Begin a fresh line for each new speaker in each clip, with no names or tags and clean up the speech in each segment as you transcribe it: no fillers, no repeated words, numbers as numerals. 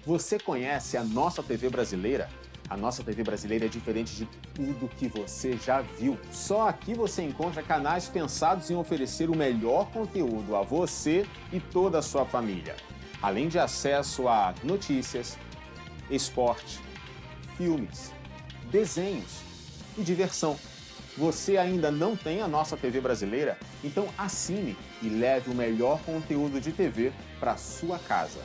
Você conhece a Nossa TV Brasileira? A Nossa TV Brasileira é diferente de tudo que você já viu. Só aqui você encontra canais pensados em oferecer o melhor conteúdo a você e toda a sua família. Além de acesso a notícias, esporte, filmes, desenhos e diversão. Você ainda não tem a Nossa TV Brasileira? Então assine e leve o melhor conteúdo de TV para sua casa.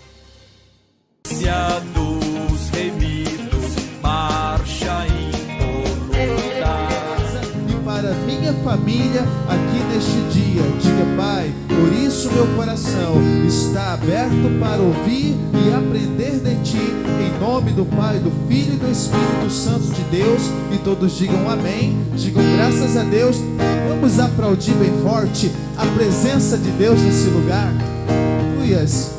Dos remidos, marcha incolorada.
E para minha família aqui neste dia, diga: Pai, por isso meu coração está aberto para ouvir e aprender de Ti, em nome do Pai, do Filho e do Espírito Santo de Deus. E todos digam amém, digam graças a Deus. Vamos aplaudir bem forte a presença de Deus nesse lugar. Aleluias.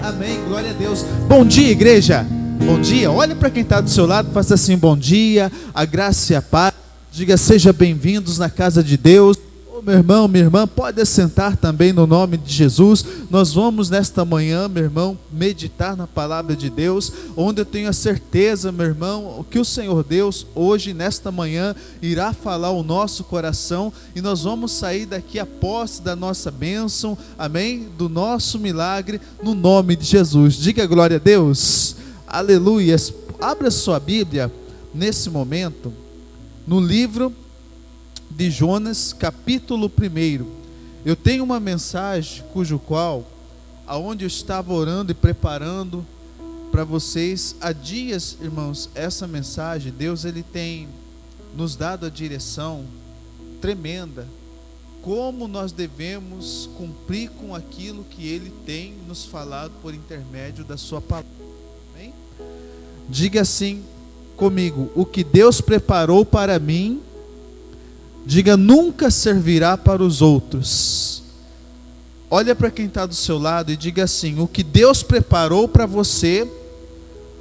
Amém, glória a Deus. Bom dia, igreja. Bom dia. Olha para quem está do seu lado, faça assim: bom dia, a graça e a paz. Diga: seja bem-vindos na casa de Deus. Meu irmão, minha irmã, pode assentar também no nome de Jesus. Nós vamos nesta manhã, meu irmão, meditar na palavra de Deus, onde eu tenho a certeza, meu irmão, que o Senhor Deus hoje, nesta manhã, irá falar o nosso coração, e nós vamos sair daqui a posse da nossa bênção, amém? Do nosso milagre, no nome de Jesus. Diga glória a Deus. Aleluias. Abra sua Bíblia nesse momento no livro de Jonas, capítulo 1. Eu tenho uma mensagem aonde eu estava orando e preparando para vocês há dias, irmãos. Essa mensagem, Deus ele tem nos dado a direção tremenda, como nós devemos cumprir com aquilo que Ele tem nos falado por intermédio da sua palavra. Amém? Diga assim comigo: o que Deus preparou para mim, diga, nunca servirá para os outros. Olha para quem está do seu lado e diga assim: o que Deus preparou para você,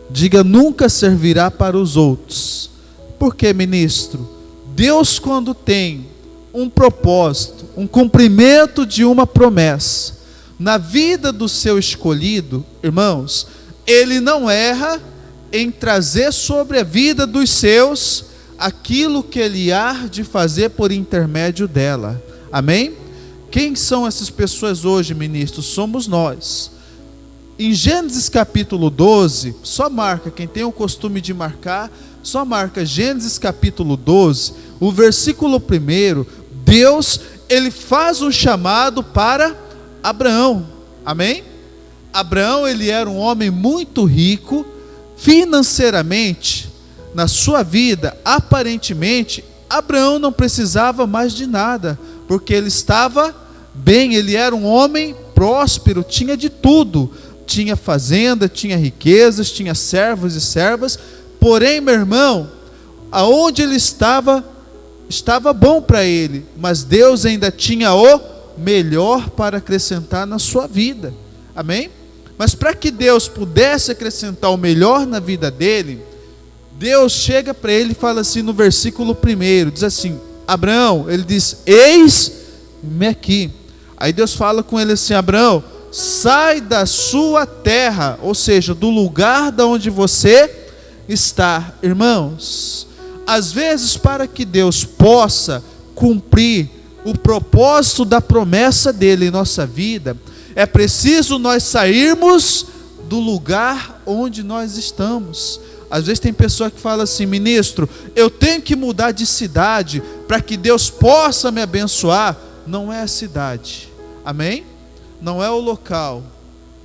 diga, nunca servirá para os outros. Por quê, ministro? Deus, quando tem um propósito, um cumprimento de uma promessa na vida do seu escolhido, irmãos, Ele não erra em trazer sobre a vida dos seus aquilo que Ele há de fazer por intermédio dela. Amém? Quem são essas pessoas hoje, ministro? Somos nós. Em Gênesis capítulo 12, só marca, quem tem o costume de marcar, só marca Gênesis capítulo 12, o versículo 1, Deus, Ele faz um chamado para Abraão. Amém? Abraão, ele era um homem muito rico, financeiramente. Na sua vida, aparentemente, Abraão não precisava mais de nada, porque ele estava bem, ele era um homem próspero, tinha de tudo, tinha fazenda, tinha riquezas, tinha servos e servas. Porém, meu irmão, aonde ele estava bom para ele, mas Deus ainda tinha o melhor para acrescentar na sua vida. Amém? Mas para que Deus pudesse acrescentar o melhor na vida dele, Deus chega para ele e fala assim no versículo 1, diz assim: Abraão, ele diz: eis-me aqui. Aí Deus fala com ele assim: Abraão, sai da sua terra, ou seja, do lugar da onde você está. Irmãos, às vezes, para que Deus possa cumprir o propósito da promessa dele em nossa vida, é preciso nós sairmos do lugar onde nós estamos. Às vezes tem pessoa que fala assim: ministro, eu tenho que mudar de cidade para que Deus possa me abençoar. Não é a cidade, amém? Não é o local,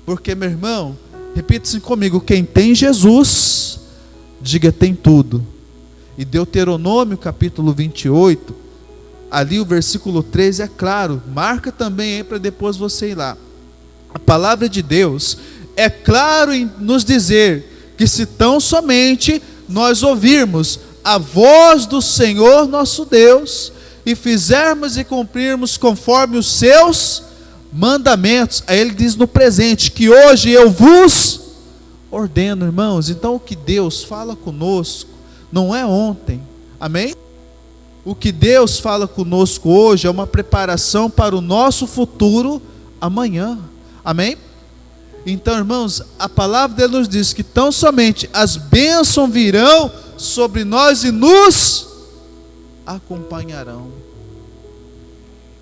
porque, meu irmão, repita assim comigo: quem tem Jesus, diga, tem tudo. E Deuteronômio capítulo 28, ali o versículo 13 é claro, marca também aí para depois você ir lá. A palavra de Deus é claro em nos dizer que se tão somente nós ouvirmos a voz do Senhor nosso Deus e fizermos e cumprirmos conforme os seus mandamentos, aí ele diz no presente que hoje eu vos ordeno, irmãos. Então o que Deus fala conosco não é ontem, amém? O que Deus fala conosco hoje é uma preparação para o nosso futuro amanhã, amém? Então, irmãos, a palavra dele nos diz que tão somente as bênçãos virão sobre nós e nos acompanharão.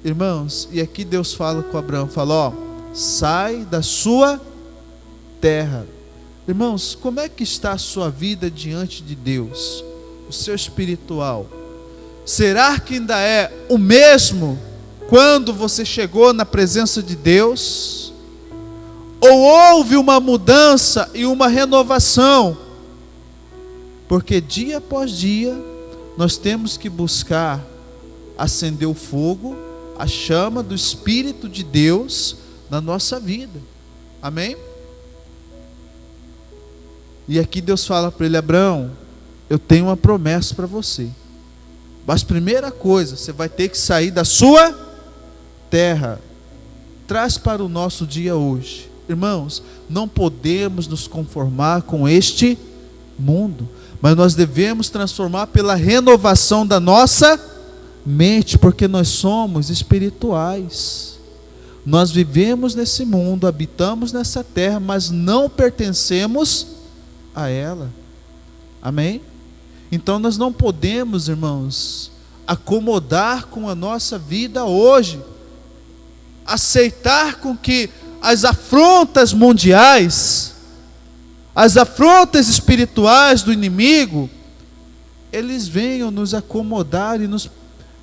Irmãos, e aqui Deus fala com Abraão, fala, ó, sai da sua terra. Irmãos, como é que está a sua vida diante de Deus? O seu espiritual. Será que ainda é o mesmo quando você chegou na presença de Deus? Ou houve uma mudança e uma renovação? Porque dia após dia nós temos que buscar acender o fogo, a chama do Espírito de Deus na nossa vida. Amém? E aqui Deus fala para ele, Abraão, eu tenho uma promessa para você. Mas primeira coisa, você vai ter que sair da sua terra. Traz para o nosso dia hoje. Irmãos, não podemos nos conformar com este mundo, mas nós devemos transformar pela renovação da nossa mente, porque nós somos espirituais. Nós vivemos nesse mundo, habitamos nessa terra, mas não pertencemos a ela. Amém? Então nós não podemos, irmãos, acomodar com a nossa vida hoje, aceitar com que as afrontas mundiais, as afrontas espirituais do inimigo, eles venham nos acomodar e nos,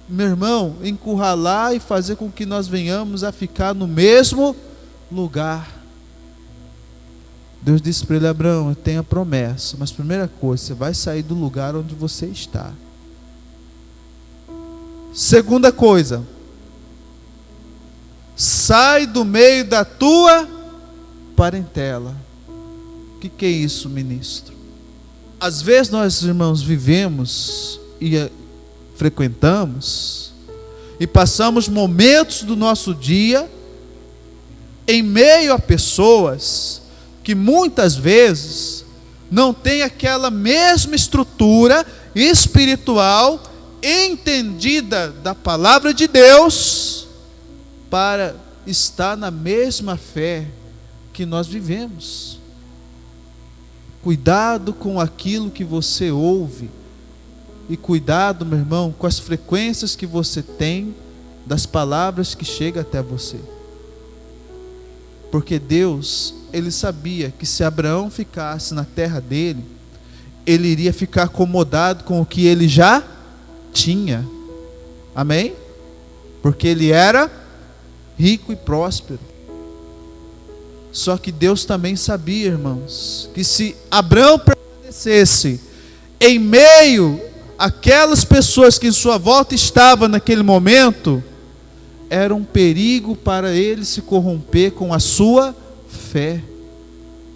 meu irmão, encurralar e fazer com que nós venhamos a ficar no mesmo lugar. Deus disse para ele, Abraão, eu tenho a promessa, mas primeira coisa, você vai sair do lugar onde você está. Segunda coisa, sai do meio da tua parentela. O que é isso, ministro? Às vezes nós, irmãos, vivemos e frequentamos e passamos momentos do nosso dia em meio a pessoas que muitas vezes não têm aquela mesma estrutura espiritual entendida da palavra de Deus para estar na mesma fé que nós vivemos. Cuidado com aquilo que você ouve e cuidado, meu irmão, com as frequências que você tem das palavras que chegam até você. Porque Deus, Ele sabia que se Abraão ficasse na terra dele, ele iria ficar acomodado com o que ele já tinha. Amém? Porque ele era rico e próspero. Só que Deus também sabia, irmãos, que se Abraão permanecesse em meio àquelas pessoas que em sua volta estavam naquele momento, era um perigo para ele se corromper com a sua fé.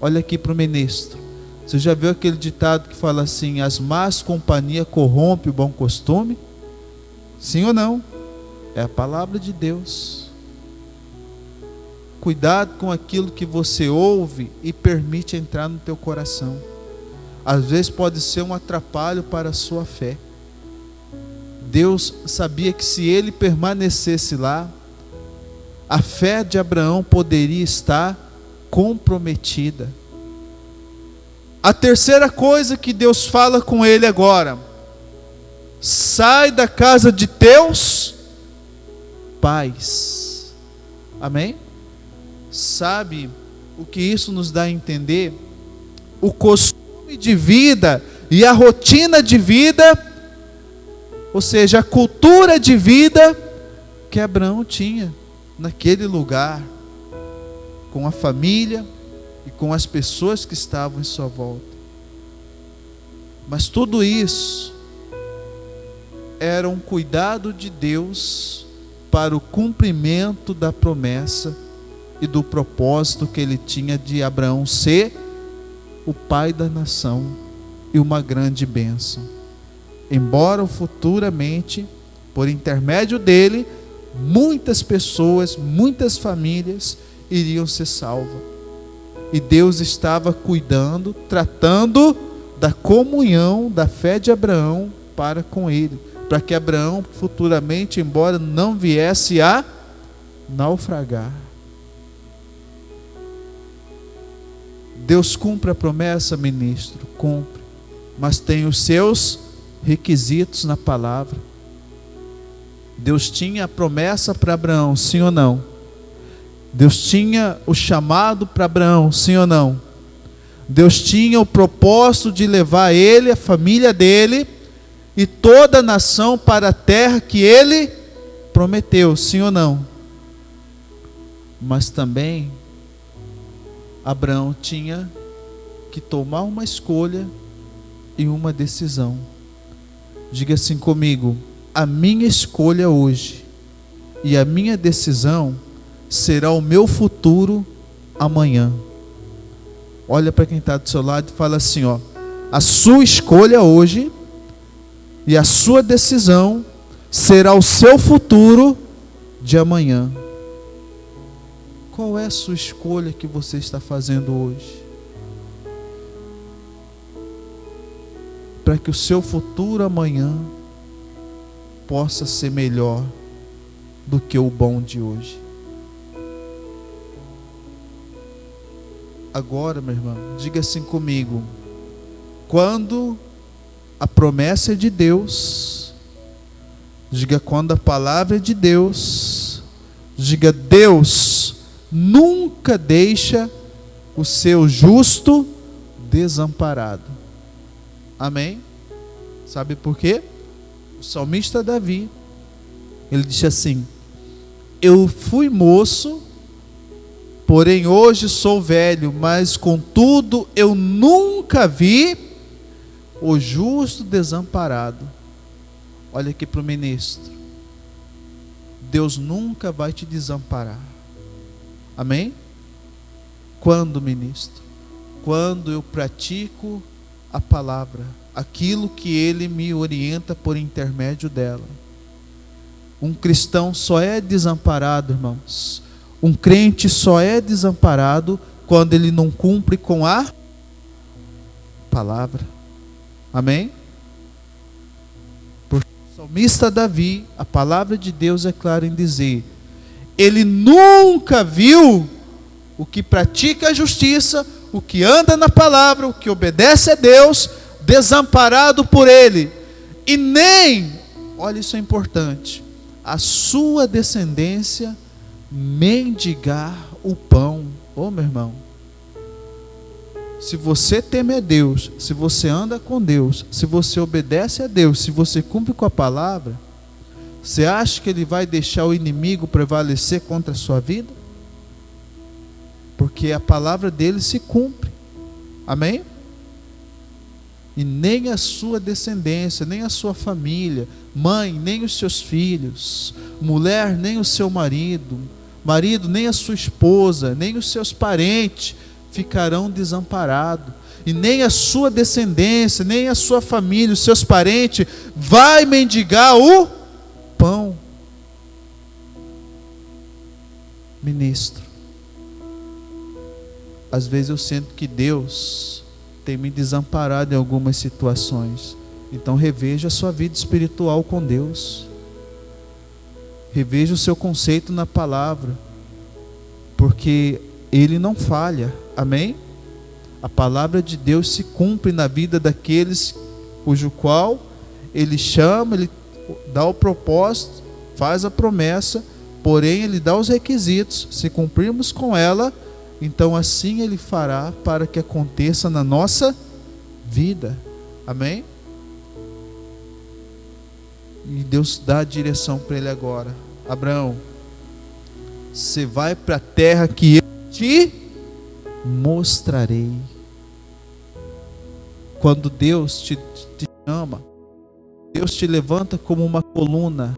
Olha aqui para o ministro. Você já viu aquele ditado que fala assim, as más companhias corrompem o bom costume? Sim ou não? É a palavra de Deus. Cuidado com aquilo que você ouve e permite entrar no teu coração. Às vezes pode ser um atrapalho para a sua fé. Deus sabia que se ele permanecesse lá, a fé de Abraão poderia estar comprometida. A terceira coisa que Deus fala com ele agora: sai da casa de teus pais. Amém? Sabe o que isso nos dá a entender? O costume de vida e a rotina de vida, ou seja, a cultura de vida que Abraão tinha naquele lugar, com a família e com as pessoas que estavam em sua volta. Mas tudo isso era um cuidado de Deus para o cumprimento da promessa e do propósito que ele tinha de Abraão ser o pai da nação e uma grande bênção. Embora futuramente, por intermédio dele, muitas pessoas, muitas famílias iriam ser salvas. E Deus estava cuidando, tratando da comunhão, da fé de Abraão para com ele, para que Abraão futuramente, embora não viesse a naufragar. Deus cumpre a promessa, ministro? Cumpre. Mas tem os seus requisitos na palavra. Deus tinha a promessa para Abraão, sim ou não? Deus tinha o chamado para Abraão, sim ou não? Deus tinha o propósito de levar ele, a família dele e toda a nação para a terra que ele prometeu, sim ou não? Mas também Abraão tinha que tomar uma escolha e uma decisão. Diga assim comigo: a minha escolha hoje e a minha decisão será o meu futuro amanhã. Olha para quem está do seu lado e fala assim, ó: a sua escolha hoje e a sua decisão será o seu futuro de amanhã. Qual é a sua escolha que você está fazendo hoje? Para que o seu futuro amanhã possa ser melhor do que o bom de hoje. Agora, meu irmão, diga assim comigo: quando a promessa é de Deus, diga quando a palavra é de Deus, diga Deus nunca deixa o seu justo desamparado. Amém? Sabe por quê? O salmista Davi, ele disse assim: eu fui moço, porém hoje sou velho, mas contudo eu nunca vi o justo desamparado. Olha aqui para o ministro: Deus nunca vai te desamparar. Amém? Quando, ministro? Quando eu pratico a palavra, aquilo que Ele me orienta por intermédio dela. Um cristão só é desamparado, irmãos. Um crente só é desamparado quando ele não cumpre com a palavra. Amém? Porque o salmista Davi, a palavra de Deus é clara em dizer: ele nunca viu o que pratica a justiça, o que anda na palavra, o que obedece a Deus, desamparado por ele. E nem, olha, isso é importante, a sua descendência mendigar o pão. Ô, meu irmão, se você teme a Deus, se você anda com Deus, se você obedece a Deus, se você cumpre com a palavra, você acha que Ele vai deixar o inimigo prevalecer contra a sua vida? Porque a palavra dele se cumpre. Amém? E nem a sua descendência, nem a sua família, mãe, nem os seus filhos, mulher, nem o seu marido, nem a sua esposa, nem os seus parentes ficarão desamparados. E nem a sua descendência, nem a sua família, os seus parentes vai mendigar o pão. Ministro, às vezes eu sinto que Deus tem me desamparado em algumas situações. Então reveja a sua vida espiritual com Deus. Reveja o seu conceito na palavra, porque Ele não falha. Amém? A palavra de Deus se cumpre na vida daqueles cujo qual Ele chama, Ele dá o propósito, faz a promessa, porém Ele dá os requisitos. Se cumprirmos com ela, então assim Ele fará para que aconteça na nossa vida. Amém? E Deus dá a direção para ele agora: Abraão, você vai para a terra que eu te mostrarei. Quando Deus te chama, Deus te levanta como uma coluna,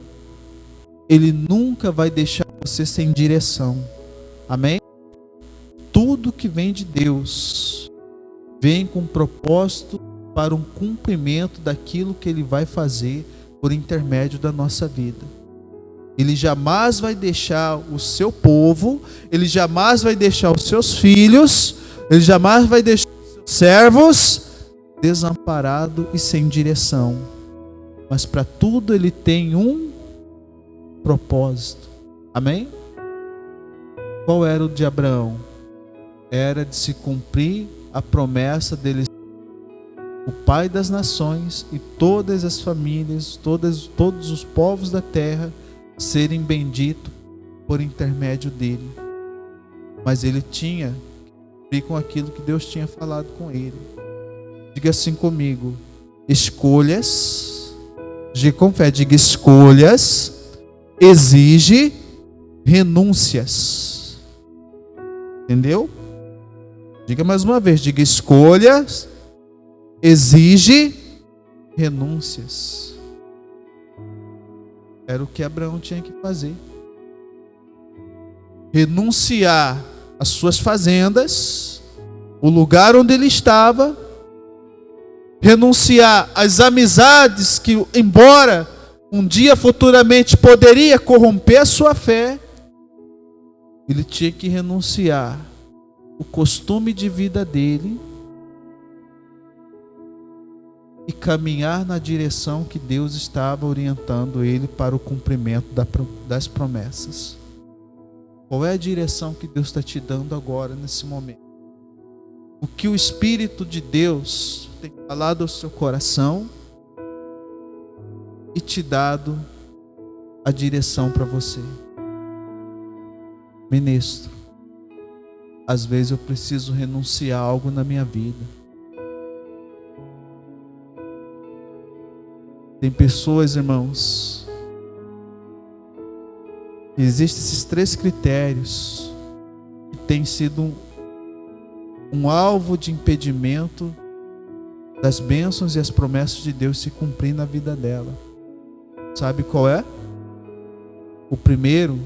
Ele nunca vai deixar você sem direção. Amém? Tudo que vem de Deus vem com propósito para um cumprimento daquilo que Ele vai fazer por intermédio da nossa vida. Ele jamais vai deixar o seu povo, Ele jamais vai deixar os seus filhos, Ele jamais vai deixar os seus servos desamparados e sem direção. Mas para tudo Ele tem um propósito. Amém? Qual era o de Abraão? Era de se cumprir a promessa dele, o Pai das nações, e todas as famílias, todos os povos da terra serem benditos por intermédio dele. Mas ele tinha que cumprir com aquilo que Deus tinha falado com ele. Diga assim comigo: escolhas, diga com fé, diga escolhas, exige renúncias. Entendeu? Diga mais uma vez, diga escolhas, exige renúncias. Era o que Abraão tinha que fazer. Renunciar às suas fazendas, o lugar onde ele estava, renunciar às amizades que, embora um dia futuramente poderia corromper a sua fé, ele tinha que renunciar o costume de vida dele e caminhar na direção que Deus estava orientando ele para o cumprimento das promessas. Qual é a direção que Deus está te dando agora, nesse momento? O que o Espírito de Deus tem falado ao seu coração e te dado a direção para você? Ministro, às vezes eu preciso renunciar a algo na minha vida. Tem pessoas, irmãos, existem esses 3 critérios que têm sido um alvo de impedimento das bênçãos e as promessas de Deus se cumprir na vida dela. Sabe qual é? O primeiro,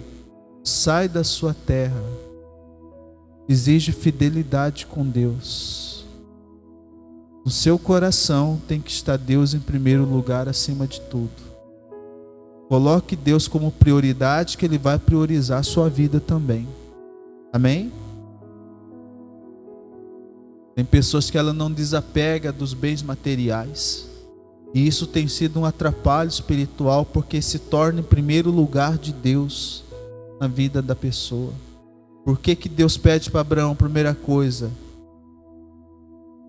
sai da sua terra. Exige fidelidade com Deus. No seu coração tem que estar Deus em primeiro lugar, acima de tudo. Coloque Deus como prioridade, que Ele vai priorizar a sua vida também. Amém? Tem pessoas que ela não desapega dos bens materiais. E isso tem sido um atrapalho espiritual, porque se torna em primeiro lugar de Deus na vida da pessoa. Por que Deus pede para Abraão, primeira coisa?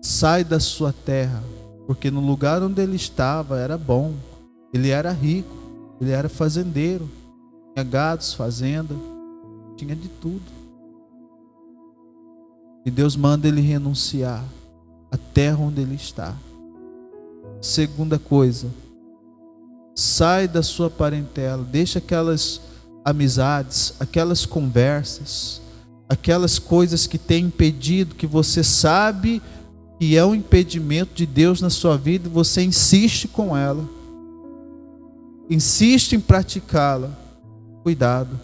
Sai da sua terra. Porque no lugar onde ele estava era bom. Ele era rico. Ele era fazendeiro. Tinha gados, fazenda. Tinha de tudo. E Deus manda ele renunciar à terra onde ele está. Segunda coisa, sai da sua parentela. Deixa aquelas amizades, aquelas conversas, aquelas coisas que têm impedido, que você sabe que é um impedimento de Deus na sua vida, e você insiste com ela, insiste em praticá-la. Cuidado.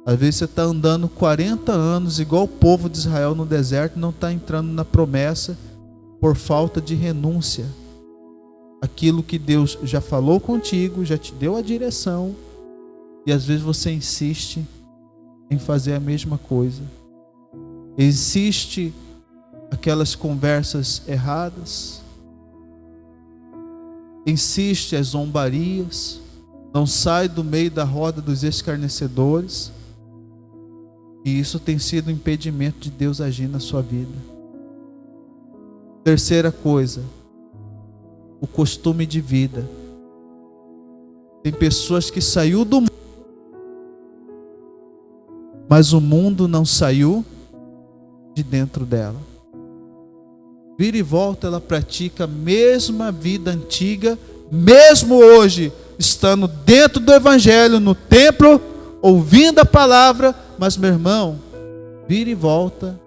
Às vezes você está andando 40 anos igual o povo de Israel no deserto, não está entrando na promessa por falta de renúncia. Aquilo que Deus já falou contigo, já te deu a direção, e às vezes você insiste em fazer a mesma coisa. Existe aquelas conversas erradas, insiste as zombarias, não sai do meio da roda dos escarnecedores, e isso tem sido um impedimento de Deus agir na sua vida. Terceira coisa, o costume de vida. Tem pessoas que saiu do mundo, mas o mundo não saiu de dentro dela. Vira e volta, ela pratica a mesma vida antiga, mesmo hoje, estando dentro do Evangelho, no templo, ouvindo a palavra, mas meu irmão, vira e volta,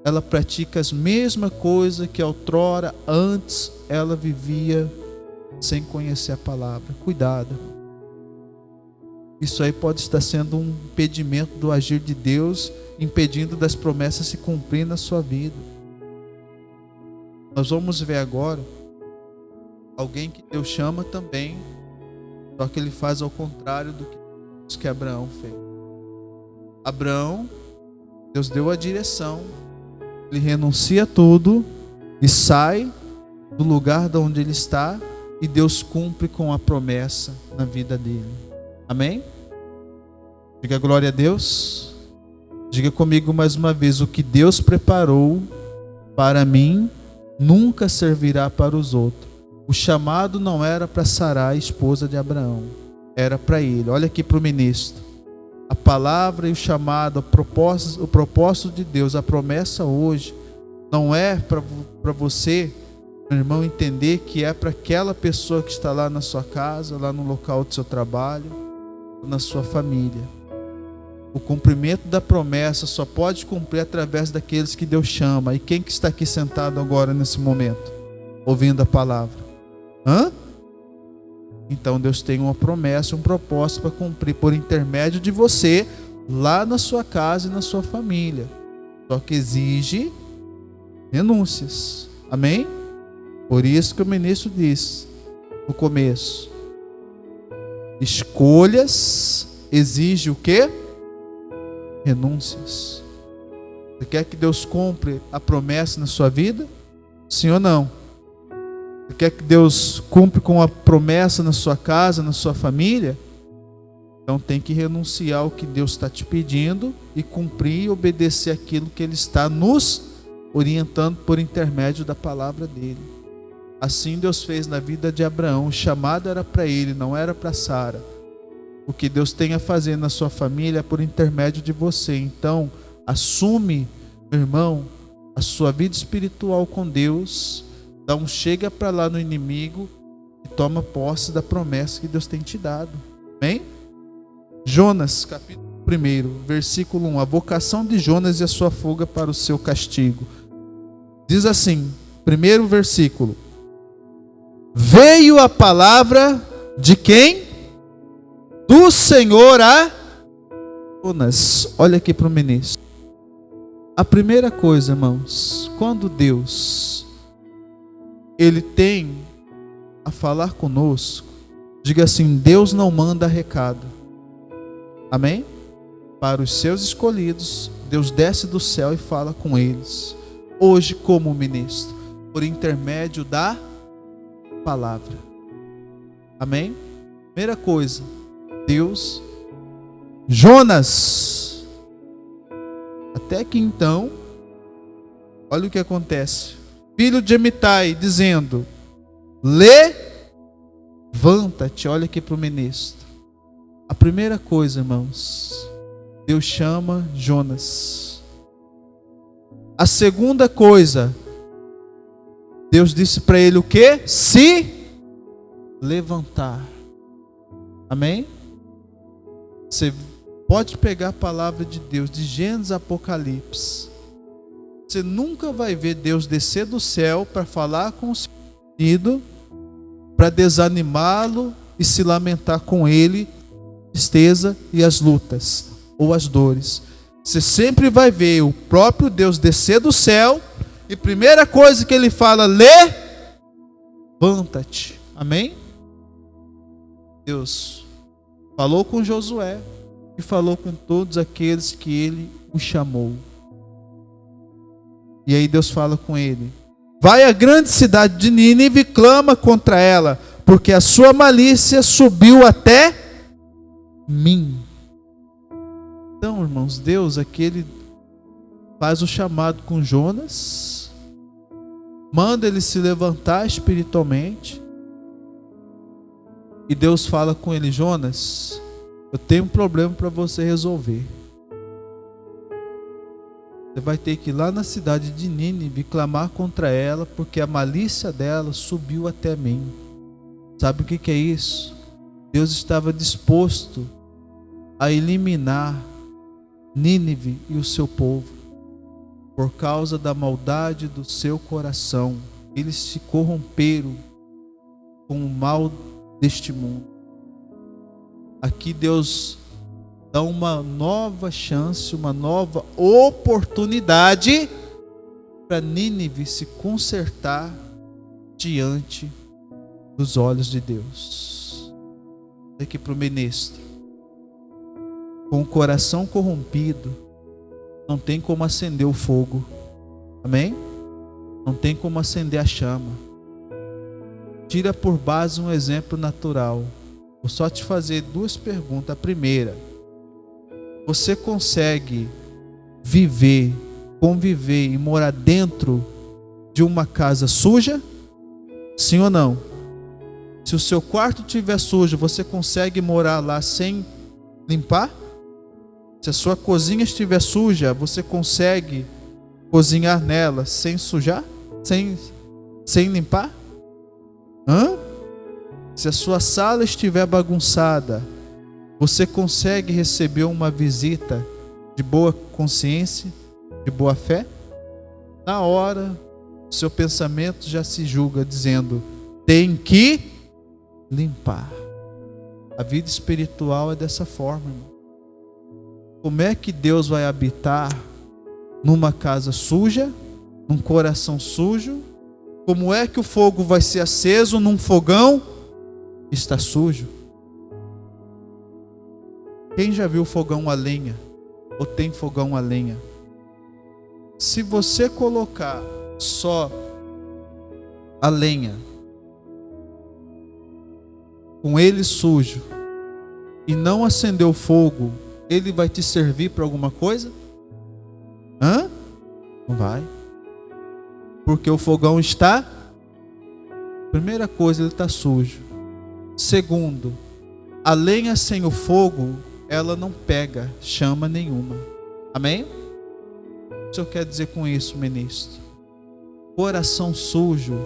ela pratica as mesmas coisas que outrora, antes, ela vivia sem conhecer a palavra. Cuidado. Isso aí pode estar sendo um impedimento do agir de Deus, impedindo das promessas se cumprir na sua vida. Nós vamos ver agora alguém que Deus chama também, só que ele faz ao contrário do que Abraão fez. Abraão, Deus deu a direção, ele renuncia tudo e sai do lugar de onde ele está, e Deus cumpre com a promessa na vida dele. Amém? Diga glória a Deus. Diga comigo mais uma vez: o que Deus preparou para mim nunca servirá para os outros. O chamado não era para Sarai, esposa de Abraão, era para ele. Olha aqui para o ministro. A palavra e o chamado, o propósito de Deus, a promessa hoje, não é para você, meu irmão, entender que é para aquela pessoa que está lá na sua casa, lá no local do seu trabalho, na sua família. O cumprimento da promessa só pode cumprir através daqueles que Deus chama. E quem que está aqui sentado agora nesse momento, ouvindo a palavra? Então Deus tem uma promessa, um propósito para cumprir por intermédio de você, lá na sua casa e na sua família. Só que exige renúncias. Amém? Por isso que o ministro disse no começo: escolhas exige o quê? Renúncias. Você quer que Deus cumpra a promessa na sua vida? Sim ou não? Você quer que Deus cumpra com a promessa na sua casa, na sua família? Então tem que renunciar ao que Deus está te pedindo e cumprir e obedecer aquilo que Ele está nos orientando por intermédio da palavra dEle. Assim Deus fez na vida de Abraão. O chamado era para ele, não era para Sara. O que Deus tem a fazer na sua família é por intermédio de você. Então assume, meu irmão, a sua vida espiritual com Deus. Dá um chega para lá no inimigo e toma posse da promessa que Deus tem te dado. Amém? Jonas, capítulo 1, versículo 1. A vocação de Jonas e a sua fuga para o seu castigo. Diz assim, primeiro versículo: veio a palavra de quem? Do Senhor a Jonas. Olha aqui para o ministro. A primeira coisa, irmãos, quando Deus Ele tem a falar conosco, diga assim: Deus não manda recado. Amém? Para os seus escolhidos, Deus desce do céu e fala com eles. Hoje, como ministro, por intermédio da palavra. Amém? Primeira coisa, Deus, Jonas. Até que então, olha o que acontece. Filho de Amitai, dizendo: levanta-te. Olha aqui para o ministro. A primeira coisa, irmãos, Deus chama Jonas. A segunda coisa, Deus disse para ele o quê? Se levantar. Amém? Você pode pegar a palavra de Deus de Gênesis a Apocalipse. Você nunca vai ver Deus descer do céu para falar com o seu filho, para desanimá-lo e se lamentar com ele, tristeza e as lutas ou as dores. Você sempre vai ver o próprio Deus descer do céu e primeira coisa que ele fala: levanta-te. Amém? Deus falou com Josué e falou com todos aqueles que ele o chamou. E aí Deus fala com ele: vai à grande cidade de Nínive e clama contra ela, porque a sua malícia subiu até mim. Então, irmãos, Deus aqui ele faz o chamado com Jonas, manda ele se levantar espiritualmente, e Deus fala com ele: Jonas, eu tenho um problema para você resolver. Você vai ter que ir lá na cidade de Nínive clamar contra ela, porque a malícia dela subiu até mim. Sabe o que é isso? Deus estava disposto a eliminar Nínive e o seu povo por causa da maldade do seu coração. Eles se corromperam com o mal deste mundo. Aqui Deus dá uma nova chance, uma nova oportunidade para Nínive se consertar diante dos olhos de Deus. Aqui para o ministro: com o coração corrompido, não tem como acender o fogo. Amém? Não tem como acender a chama. Tira por base um exemplo natural. Vou só te fazer duas perguntas. A primeira: você consegue viver, conviver e morar dentro de uma casa suja? Sim ou não? Se o seu quarto estiver sujo, você consegue morar lá sem limpar? Se a sua cozinha estiver suja, você consegue cozinhar nela sem sujar? Sem limpar? Se a sua sala estiver bagunçada, você consegue receber uma visita de boa consciência, de boa fé? Na hora, o seu pensamento já se julga dizendo: tem que limpar. A vida espiritual é dessa forma, irmão. Como é que Deus vai habitar numa casa suja, num coração sujo? Como é que o fogo vai ser aceso num fogão que está sujo? Quem já viu fogão a lenha? Ou tem fogão a lenha? Se você colocar só a lenha, com ele sujo, e não acender o fogo, ele vai te servir para alguma coisa? Não vai. Porque o fogão está, primeira coisa, ele está sujo. Segundo, a lenha sem o fogo, ela não pega chama nenhuma. Amém? O que o senhor quer dizer com isso, ministro? Coração sujo,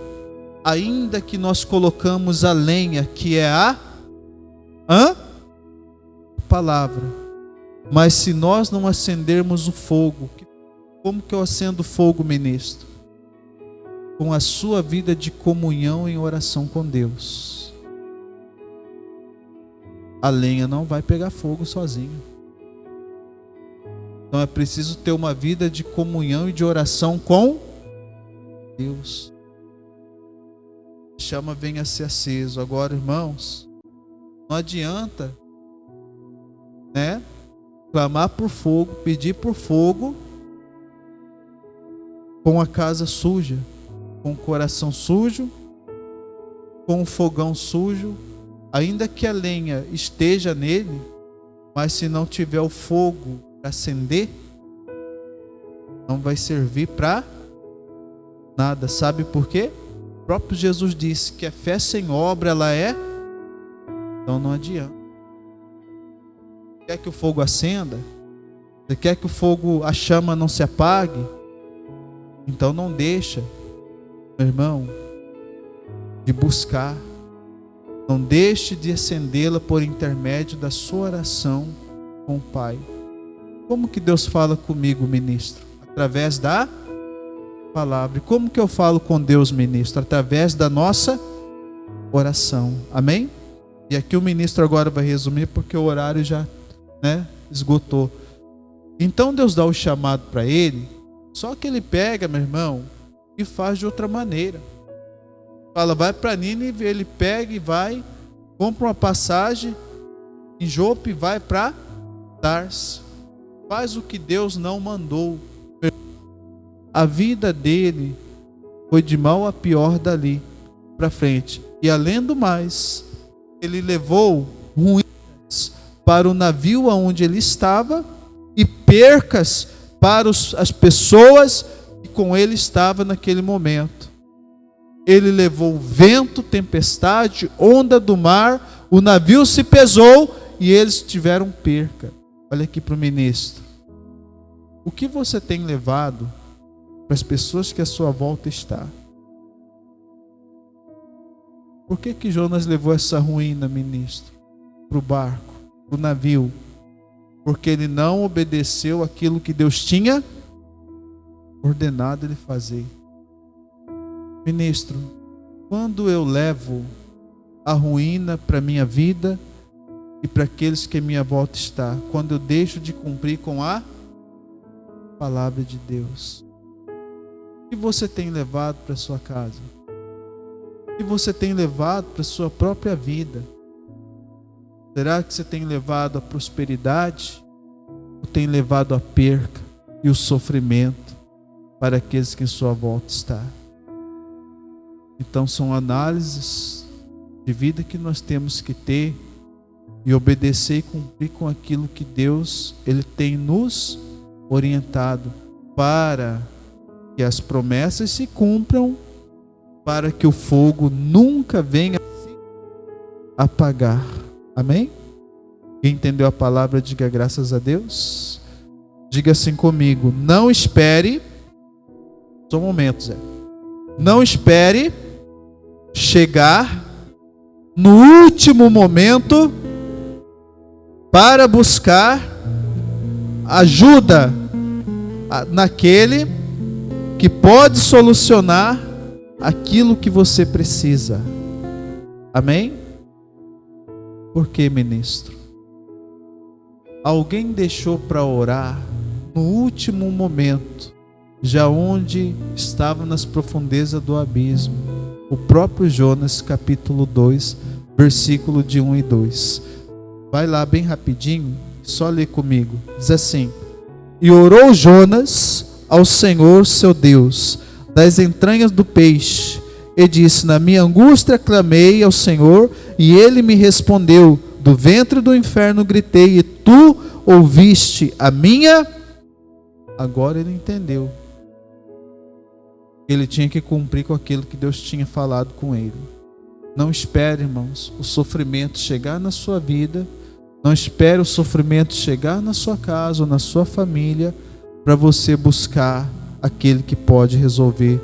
ainda que nós colocamos a lenha, que é a palavra, mas se nós não acendermos o fogo, como que eu acendo o fogo, ministro? Com a sua vida de comunhão em oração com Deus. A lenha não vai pegar fogo sozinha. Então é preciso ter uma vida de comunhão e de oração com Deus. A chama venha a ser aceso. Agora, irmãos, não adianta, clamar por fogo, pedir por fogo, com a casa suja, com o coração sujo, com o fogão sujo, ainda que a lenha esteja nele, mas se não tiver o fogo para acender, não vai servir para nada. Sabe por quê? O próprio Jesus disse que a fé sem obra, ela é, então não adianta. Quer que o fogo acenda? Você quer que o fogo, a chama não se apague? Então não deixa, meu irmão, de buscar. Não deixe de acendê-la por intermédio da sua oração com o Pai. Como que Deus fala comigo, ministro? Através da palavra. E como que eu falo com Deus, ministro? Através da nossa oração. Amém? E aqui o ministro agora vai resumir, porque o horário já esgotou. Então Deus dá o chamado para ele, só que ele pega, meu irmão, e faz de outra maneira. Fala, vai para Nínive, ele pega e vai, compra uma passagem em Jope e vai para Tarso. Faz o que Deus não mandou. A vida dele foi de mal a pior dali para frente. E além do mais, ele levou ruínas para o navio onde ele estava e percas para as pessoas que com ele estavam naquele momento. Ele levou vento, tempestade, onda do mar, o navio se pesou e eles tiveram perca. Olha aqui para o ministro. O que você tem levado para as pessoas que à sua volta estão? Por que Jonas levou essa ruína, ministro, para o barco, para o navio? Porque ele não obedeceu aquilo que Deus tinha ordenado ele fazer. Ministro, quando eu levo a ruína para a minha vida e para aqueles que à minha volta estão, quando eu deixo de cumprir com a palavra de Deus. O que você tem levado para a sua casa? O que você tem levado para a sua própria vida? Será que você tem levado a prosperidade ou tem levado a perca e o sofrimento para aqueles que em sua volta estão? Então são análises de vida que nós temos que ter e obedecer e cumprir com aquilo que Deus ele tem nos orientado para que as promessas se cumpram, para que o fogo nunca venha se apagar. Amém? Quem entendeu a palavra, diga graças a Deus. Diga assim comigo: não espere, só um momento, Zé. Não espere chegar no último momento para buscar ajuda naquele que pode solucionar aquilo que você precisa. Amém? Por que, ministro? Alguém deixou para orar no último momento, já onde estava nas profundezas do abismo. O próprio Jonas, capítulo 2, versículo de 1 e 2. Vai lá bem rapidinho, só lê comigo. Diz assim: e orou Jonas ao Senhor seu Deus das entranhas do peixe, e disse: na minha angústia clamei ao Senhor, e ele me respondeu. Do ventre do inferno gritei, e tu ouviste a minha... Agora ele entendeu. Ele tinha que cumprir com aquilo que Deus tinha falado com ele. Não espere, irmãos, o sofrimento chegar na sua vida. Não espere o sofrimento chegar na sua casa ou na sua família para você buscar aquele que pode resolver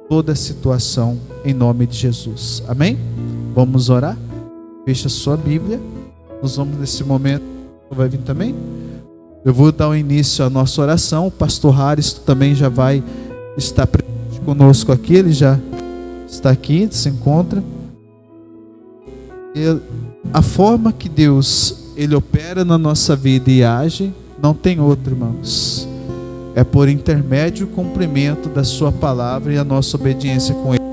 toda a situação em nome de Jesus. Amém? Vamos orar? Feche a sua Bíblia. Nós vamos nesse momento. Vai vir também? Eu vou dar o início à nossa oração. O pastor Haris também já vai estar presente conosco aqui. Ele já está aqui, se encontra. E a forma que Deus ele opera na nossa vida e age, não tem outra, irmãos. É por intermédio e cumprimento da sua palavra e a nossa obediência com ele.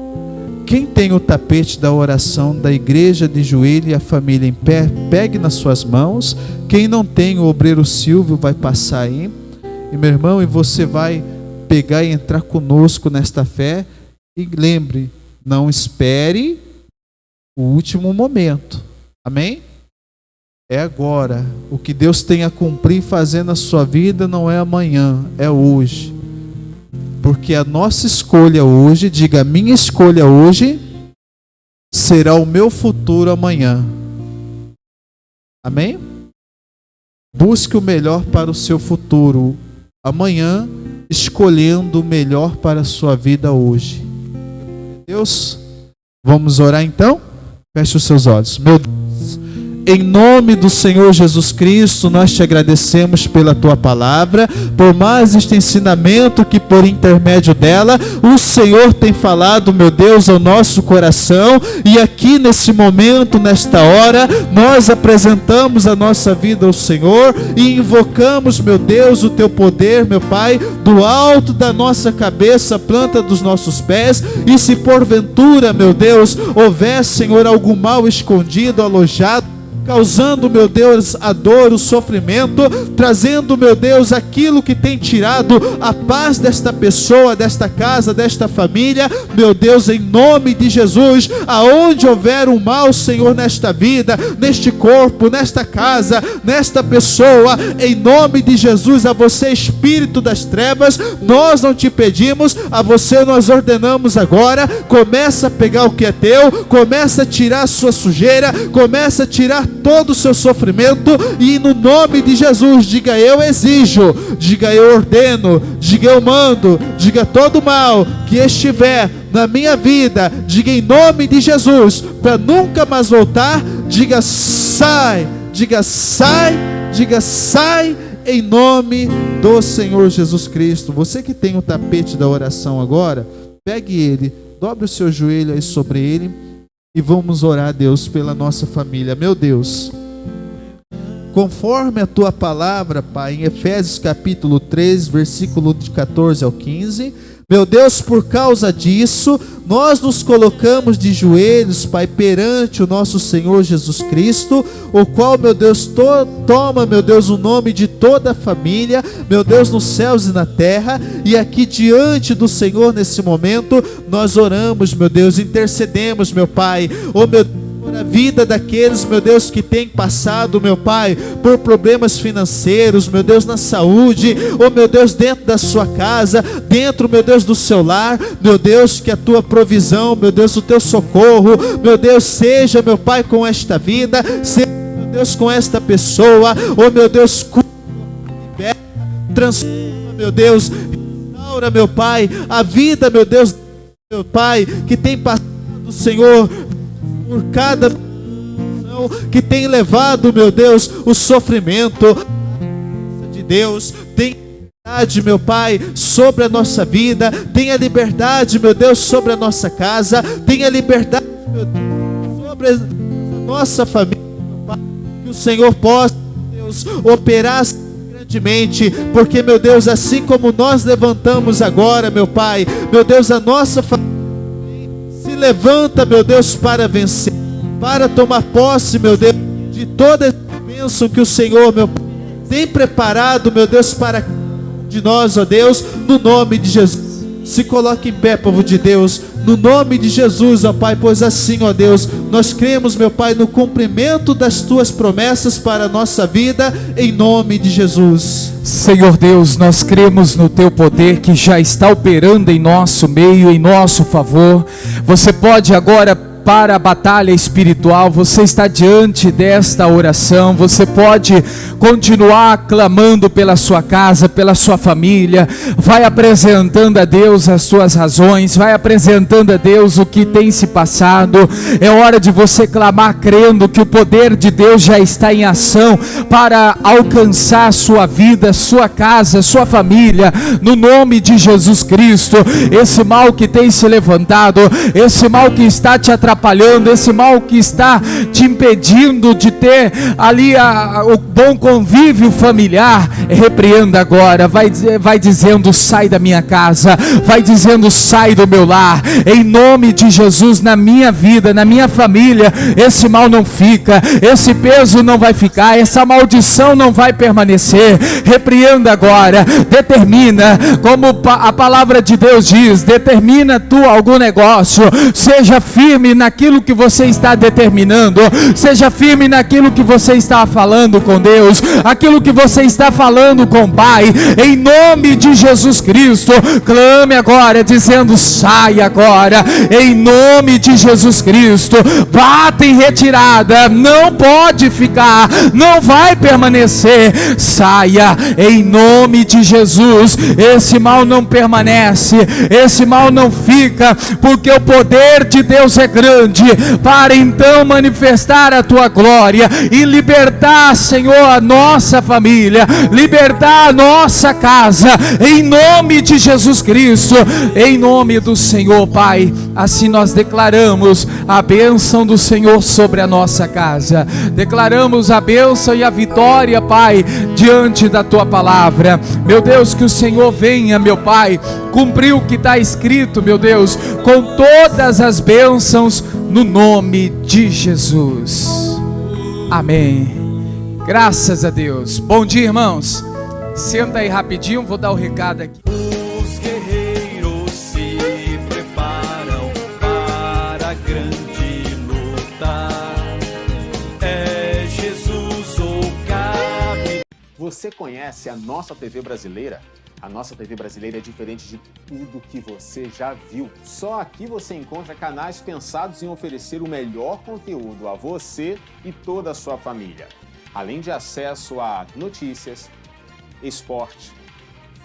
Quem tem o tapete da oração da igreja de joelho e a família em pé, pegue nas suas mãos. Quem não tem, o obreiro Silvio vai passar aí. E meu irmão, e você vai pegar e entrar conosco nesta fé. E lembre, não espere o último momento. Amém? É agora. O que Deus tem a cumprir e fazer na sua vida não é amanhã, é hoje. Porque a nossa escolha hoje, diga, a minha escolha hoje, será o meu futuro amanhã. Amém? Busque o melhor para o seu futuro amanhã, escolhendo o melhor para a sua vida hoje. Deus, vamos orar então? Feche os seus olhos. Meu Deus, em nome do Senhor Jesus Cristo, nós te agradecemos pela tua palavra, por mais este ensinamento que por intermédio dela, o Senhor tem falado, meu Deus, ao nosso coração. E aqui nesse momento, nesta hora, nós apresentamos a nossa vida ao Senhor e invocamos, meu Deus, o teu poder, meu Pai, do alto da nossa cabeça, planta dos nossos pés. E se porventura, meu Deus, houver, Senhor, algum mal escondido, alojado, causando, meu Deus, a dor, o sofrimento, trazendo, meu Deus, aquilo que tem tirado a paz desta pessoa, desta casa, desta família, meu Deus, em nome de Jesus, aonde houver um mal, Senhor, nesta vida, neste corpo, nesta casa, nesta pessoa, em nome de Jesus, a você, Espírito das trevas, nós não te pedimos, a você nós ordenamos agora, começa a pegar o que é teu, começa a tirar a sua sujeira, começa a tirar todo o seu sofrimento, e no nome de Jesus, diga eu exijo, diga eu ordeno, diga eu mando, diga todo mal que estiver na minha vida, diga em nome de Jesus, para nunca mais voltar, diga sai, diga sai, diga sai, em nome do Senhor Jesus Cristo. Você que tem o tapete da oração agora, pegue ele, dobre o seu joelho aí sobre ele, e vamos orar a Deus pela nossa família. Meu Deus, conforme a tua palavra, Pai, em Efésios capítulo 3, versículo de 14 ao 15, meu Deus, por causa disso, nós nos colocamos de joelhos, Pai, perante o nosso Senhor Jesus Cristo, o qual, meu Deus, toma, meu Deus, o nome de toda a família, meu Deus, nos céus e na terra, e aqui diante do Senhor nesse momento, nós oramos, meu Deus, intercedemos, meu Pai, oh meu Deus, por na vida daqueles, meu Deus, que tem passado, meu Pai, por problemas financeiros, meu Deus, na saúde, oh meu Deus, dentro da sua casa, dentro, meu Deus, do seu lar, meu Deus, que a tua provisão, meu Deus, o teu socorro, meu Deus, seja, meu Pai, com esta vida, seja, meu Deus, com esta pessoa, oh meu Deus, cura, liberta, transforma, meu Deus, restaura, meu Pai, a vida, meu Deus, meu Pai, que tem passado, Senhor, por cada que tem levado, meu Deus, o sofrimento de Deus, tem liberdade, meu Pai, sobre a nossa vida, tenha liberdade, meu Deus, sobre a nossa casa, tenha liberdade, meu Deus, sobre a nossa família, meu Pai, que o Senhor possa, meu Deus, operar grandemente, porque, meu Deus, assim como nós levantamos agora, meu Pai, meu Deus, a nossa família se levanta, meu Deus, para vencer, para tomar posse, meu Deus, de toda essa bênção que o Senhor, meu Pai, tem preparado, meu Deus, para de nós, ó Deus, no nome de Jesus. Se coloque em pé, povo de Deus, no nome de Jesus, ó Pai, pois assim, ó Deus, nós cremos, meu Pai, no cumprimento das tuas promessas para a nossa vida, em nome de Jesus.
Senhor Deus, nós cremos no teu poder que já está operando em nosso meio, em nosso favor. Você pode agora, para a batalha espiritual, você está diante desta oração, você pode continuar clamando pela sua casa, pela sua família, vai apresentando a Deus as suas razões, vai apresentando a Deus o que tem se passado. É hora de você clamar crendo que o poder de Deus já está em ação para alcançar a sua vida, sua casa, sua família, no nome de Jesus Cristo. Esse mal que tem se levantado, esse mal que está te atrapalhando, esse mal que está te impedindo de ter ali o bom convívio familiar, repreenda agora, vai dizendo: sai da minha casa, vai dizendo: sai do meu lar, em nome de Jesus, na minha vida, na minha família, esse mal não fica, esse peso não vai ficar, essa maldição não vai permanecer. Repreenda agora, determina, como a palavra de Deus diz, determina tu algum negócio, seja firme naquilo que você está determinando, seja firme naquilo que você está falando com Deus, aquilo que você está falando com o Pai, em nome de Jesus Cristo. Clame agora, dizendo: sai agora, em nome de Jesus Cristo. Bata em retirada, não pode ficar, não vai permanecer. Saia, em nome de Jesus. Esse mal não permanece, esse mal não fica, porque o poder de Deus é grande para então manifestar a tua glória e libertar, Senhor, a nossa família, libertar a nossa casa, em nome de Jesus Cristo, em nome do Senhor, Pai. Assim nós declaramos a bênção do Senhor sobre a nossa casa, declaramos a bênção e a vitória, Pai, diante da tua palavra. Meu Deus, que o Senhor venha, meu Pai, cumprir o que está escrito, meu Deus, com todas as bênçãos, no nome de Jesus. Amém. Graças a Deus. Bom dia, irmãos. Senta aí rapidinho, vou dar o recado aqui.
Os guerreiros se preparam para a grande luta. É Jesus ou cabe.
Você conhece a Nossa TV Brasileira? A Nossa TV Brasileira é diferente de tudo que você já viu. Só aqui você encontra canais pensados em oferecer o melhor conteúdo a você e toda a sua família. Além de acesso a notícias, esporte,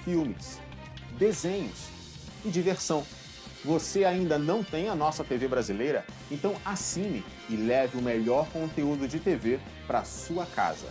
filmes, desenhos e diversão. Você ainda não tem a Nossa TV Brasileira? Então assine e leve o melhor conteúdo de TV para sua casa.